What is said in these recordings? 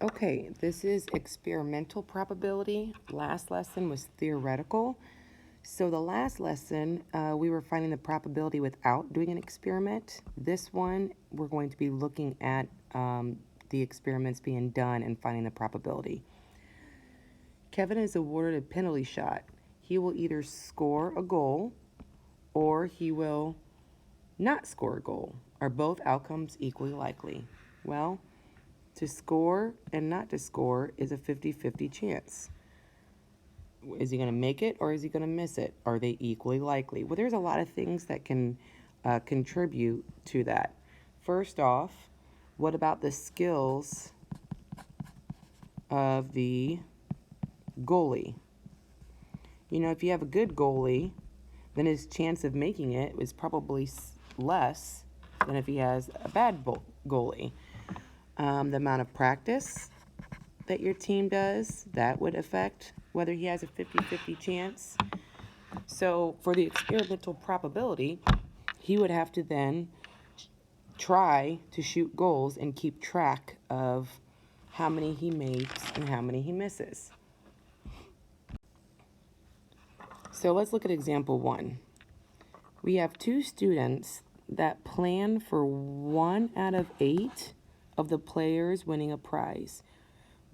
Okay, this is experimental probability. Last lesson was theoretical. So the last lesson, we were finding the probability without doing an experiment. This one, we're going to be looking at the experiments being done and finding the probability. Kevin is awarded a penalty shot. He will either score a goal or he will not score a goal. Are both outcomes equally likely? Well, to score and not to score is a 50-50 chance. Is he going to make it or is he going to miss it? Are they equally likely? Well, there's a lot of things that can contribute to that. First off, what about the skills of the goalie? You know, if you have a good goalie, then his chance of making it is probably less than if he has a bad goalie. The amount of practice that your team does, that would affect whether he has a 50-50 chance. So for the experimental probability, he would have to then try to shoot goals and keep track of how many he makes and how many he misses. So let's look at example 1. We have 2 students that plan for 1 out of 8 of the players winning a prize.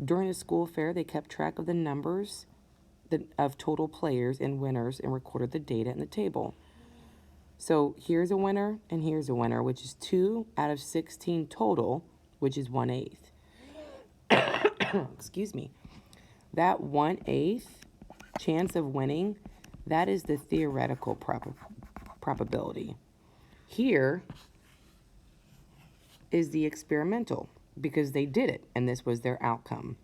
During the school fair, they kept track of the numbers of total players and winners and recorded the data in the table. So here's a winner and here's a winner, which is 2 out of 16 total, which is 1/8. Excuse me. That 1/8 chance of winning, that is the theoretical probability. Here is the experimental, because they did it and this was their outcome.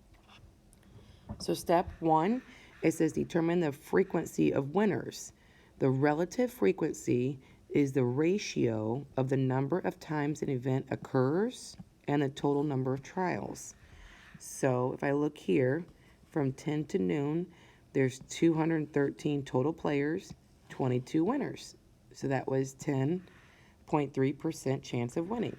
So step 1, it says determine the frequency of winners. The relative frequency is the ratio of the number of times an event occurs and the total number of trials. So if I look here, from 10 to noon, there's 213 total players, 22 winners. So that was 10.3% chance of winning.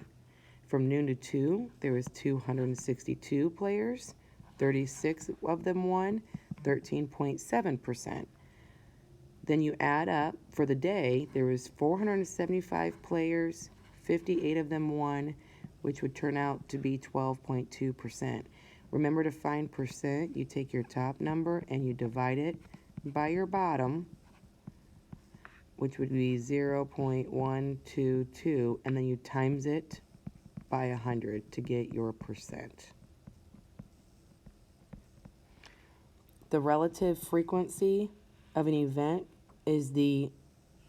From noon to 2, there was 262 players, 36 of them won, 13.7%. Then you add up, for the day, there was 475 players, 58 of them won, which would turn out to be 12.2%. Remember, to find percent, you take your top number and you divide it by your bottom, which would be 0.122, and then you times it by 100 to get your percent. The relative frequency of an event is the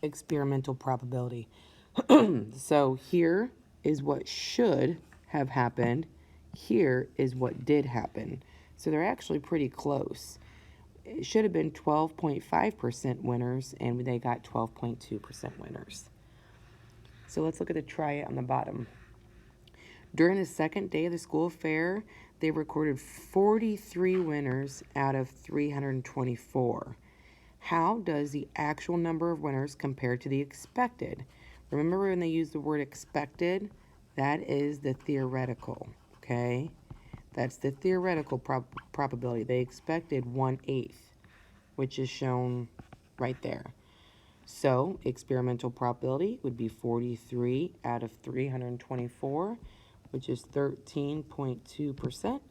experimental probability. So here is what should have happened. Here is what did happen. So they're actually pretty close. It should have been 12.5% winners, and they got 12.2% winners. So let's look at the try it on the bottom. During the second day of the school fair, they recorded 43 winners out of 324. How does the actual number of winners compare to the expected? Remember when they use the word expected? That is the theoretical, okay? That's the theoretical probability. They expected 1/8, which is shown right there. So experimental probability would be 43 out of 324, which is 13.2%.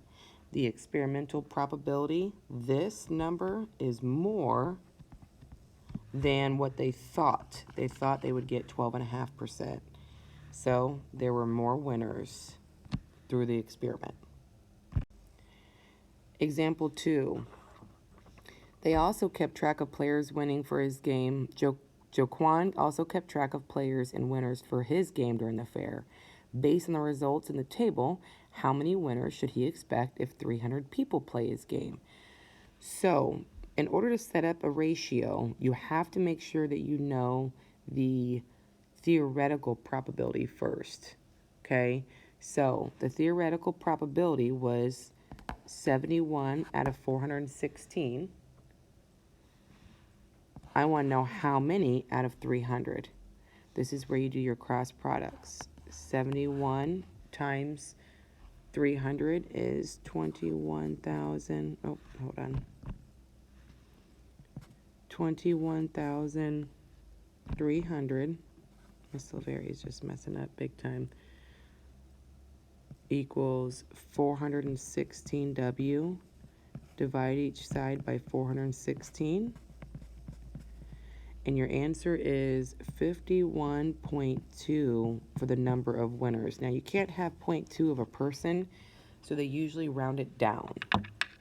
The experimental probability, this number is more than what they thought. They thought they would get 12.5%. So there were more winners through the experiment. Example 2. They also kept track of players winning for his game. Joquan also kept track of players and winners for his game during the fair. Based on the results in the table, how many winners should he expect if 300 people play his game? So, in order to set up a ratio, you have to make sure that you know the theoretical probability first, okay? So, the theoretical probability was 71 out of 416. I want to know how many out of 300. This is where you do your cross products. 71 times 300 is 21,000. Oh, hold on. 21,300. Miss Silveria is just messing up big time. Equals 416W. Divide each side by 416. And your answer is 51.2 for the number of winners. Now, you can't have 0.2 of a person, so they usually round it down,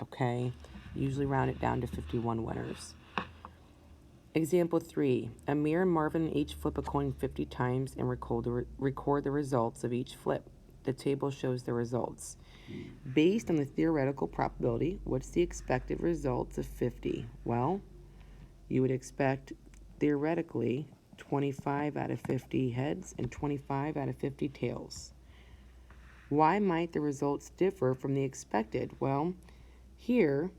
okay? Usually round it down to 51 winners. Example 3. Amir and Marvin each flip a coin 50 times and record the results of each flip. The table shows the results. Based on the theoretical probability, what's the expected results of 50? Well, you would expect theoretically 25 out of 50 heads and 25 out of 50 tails. Why might the results differ from the expected? Well, here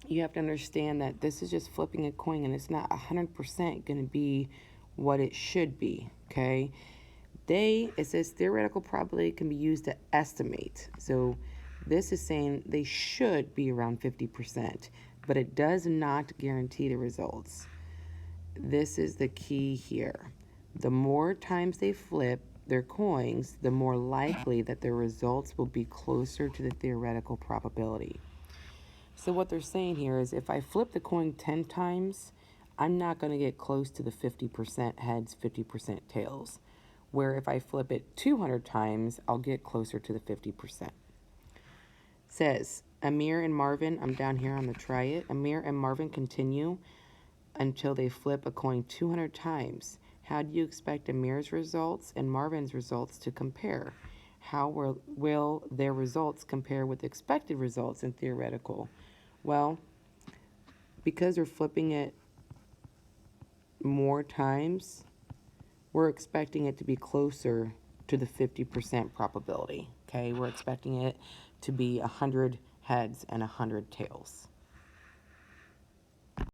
you have to understand that this is just flipping a coin and it's not 100% going to be what it should be, okay? It says theoretical probability can be used to estimate. So this is saying they should be around 50%, but it does not guarantee the results. This is the key here. The more times they flip their coins, the more likely that their results will be closer to the theoretical probability. So what they're saying here is if I flip the coin 10 times, I'm not going to get close to the 50% heads, 50% tails. Where if I flip it 200 times, I'll get closer to the 50%. Says, Amir and Marvin, I'm down here on the try it. Amir and Marvin continue until they flip a coin 200 times. How do you expect Amir's results and Marvin's results to compare? How will their results compare with expected results in theoretical? Well, because they're flipping it more times, we're expecting it to be closer to the 50% probability, okay? We're expecting it to be 100 heads and 100 tails.